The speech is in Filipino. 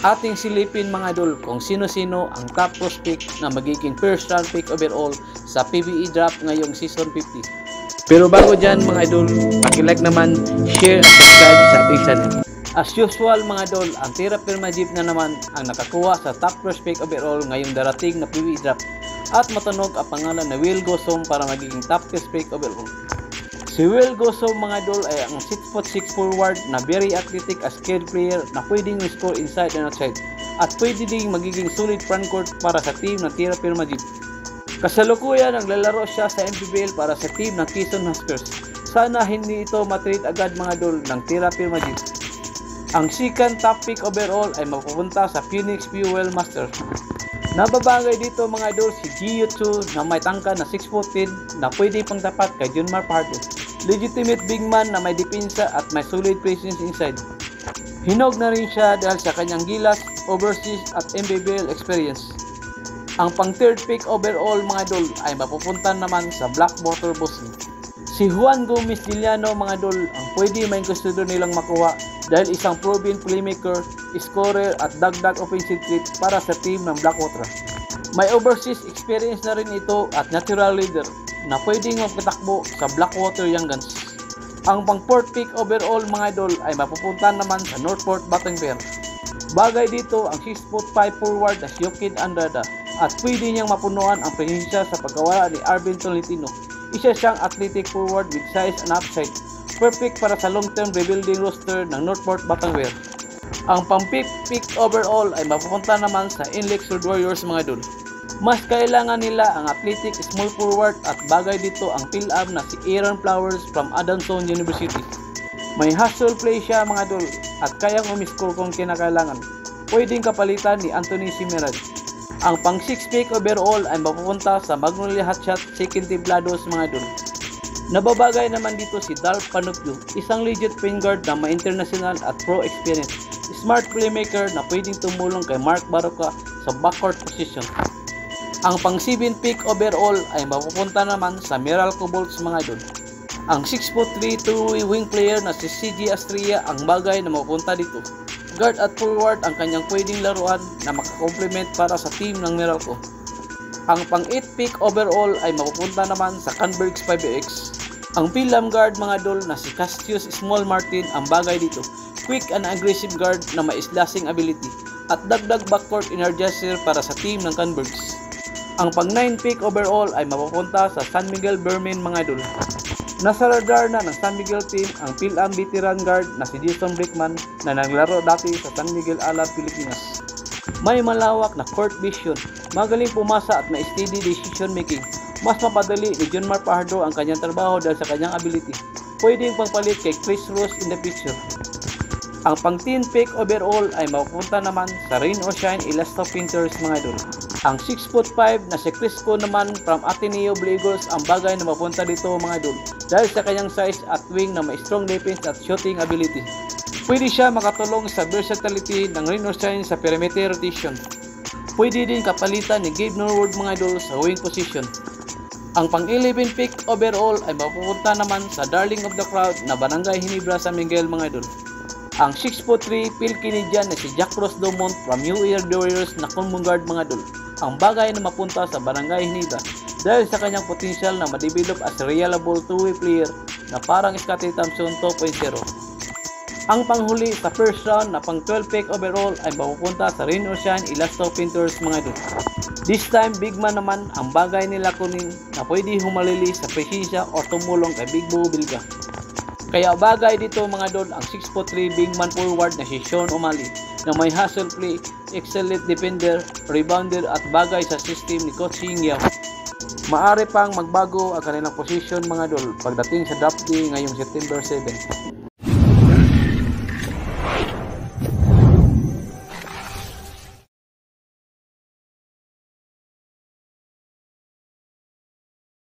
Ating silipin mga idol kung sino-sino ang top prospect na magiging first round pick overall sa PBE draft ngayong season 50. Pero bago dyan mga idol, paki-like naman, share at subscribe sa ating channel. As usual mga idol, ang Tira Permajib na naman ang nakakuha sa top prospect overall ngayong darating na PBE draft at matunog ang pangalan na Will Gosom para magiging top prospect overall. Si Will Gosom mga idol ay ang 6'6" forward na very athletic as skilled player na pwedeng score inside and outside at pwede ding magiging solid frontcourt para sa team ng Tira Permajib. Kasalukuyan naglalaro siya sa MPBL para sa team ng Quezon Huskers. Sana hindi ito matrade agad mga idol ng Tira Permajib. Ang second top pick overall ay mapupunta sa Phoenix Fuel Master. Nababagay dito mga idol si Gio Chu na may tangka na 6'10" na pwede pang tapat kay Junmar Pardo. Legitimate big man na may depensa at may solid presence inside. Hinog na rin siya dahil sa kanyang gilas, overseas at MPBL experience. Ang pang third pick overall mga idol ay mapupunta naman sa Blackwater Bossing. Si Juan Gomez Diliano mga idol ang pwede may gusto nilang makuha dahil isang proven playmaker, scorer at dagdag offensive threat para sa team ng Blackwater. May overseas experience na rin ito at natural leader na pwedeng magpatakbo sa Blackwater Young Guns. Ang pang fourth pick overall mga idol ay mapupunta naman sa Northport Batangbel. Bagay dito ang 6'5" forward na si Joaquin Andrada at pwede niyang mapunuan ang presensya sa pagkawala ni Arvin Tolentino. Isa siyang athletic forward with size and upside. Perfect para sa long-term rebuilding roster ng Northport Batangbel. Ang pang fifth pick overall ay mapupunta naman sa Inlex Road Warriors mga idol. Mas kailangan nila ang athletic small forward at bagay dito ang fill-up na si Aaron Flowers from Adamson University. May hustle play siya mga idol at kayang umiscore kung kinakailangan. Pwedeng kapalitan ni Anthony Simerad. Ang pang 6th pick overall ay mapupunta sa Magnolia Hotshot Second Tiblados mga idol. Nababagay naman dito si Dalf Panupio, isang legit point guard na may international at pro experience. Smart playmaker na pwedeng tumulong kay Mark Baroka sa backcourt position. Ang pang 7th pick overall ay mapupunta naman sa Meralco Bolts mga idol. Ang 6'3" two-way wing player na si CJ Astria ang bagay na mapupunta dito. Guard at forward ang kanyang pwedeng laruan na makakomplement para sa team ng Meralco. Ang pang 8th pick overall ay mapupunta naman sa Canbergs 5X. Ang Pilam guard mga idol na si Cassius Small Martin ang bagay dito. Quick and aggressive guard na may slashing ability at dagdag backcourt energizer para sa team ng Canbergs. Ang pang 9th pick overall ay mapupunta sa San Miguel Bermin mga idol. Nasa radar na ng San Miguel team ang Pilam veteran guard na si Jason Brickman na naglaro dati sa San Miguel Alab, Pilipinas. May malawak na court vision, magaling pumasa at may steady decision making. Mas mapadali ni Junmar Pardo ang kanyang trabaho dahil sa kanyang ability. Pwedeng pangpalit kay Chris Ross in the picture. Ang pang 10th pick overall ay mapupunta naman sa Rain or Shine Elasto Painters mga idol. Ang 6'5" na si Crisco naman from Ateneo Blue Eagles ang bagay na mapunta dito mga idol dahil sa kanyang size at wing na may strong defense at shooting ability. Pwede siya makatulong sa versatility ng Rain or Shine sa perimeter rotation. Pwede din kapalitan ni Gabe Norwood mga idol sa wing position. Ang pang 11th pick overall ay mapupunta naman sa darling of the crowd na Barangay Hinebra San Miguel mga idol. Ang 6'3" Phil-Canadian na si Jack Ross Dumont from New Year Warriors na common guard mga idol. Ang bagay na mapunta sa Barangay Hinebra dahil sa kanyang potential na ma-develop as a reliable two-way player na parang Scottie Thompson 2.0. Ang panghuli sa first round na pang 12th pick overall ay mapupunta sa Rain or Shine Elasto Painters mga idol. This time big man naman ang bagay nila kunin na pwede humalili sa presensya o tumulong kay Big Bo Bilga. Kaya bagay dito mga idol ang 6'3" big man forward na si Sean O'Malley na may hustle play, excellent defender, rebounder at bagay sa system ni Coach Ying Yao. Maaari pang magbago ang kanilang posisyon mga idol pagdating sa draft day ngayong September 7.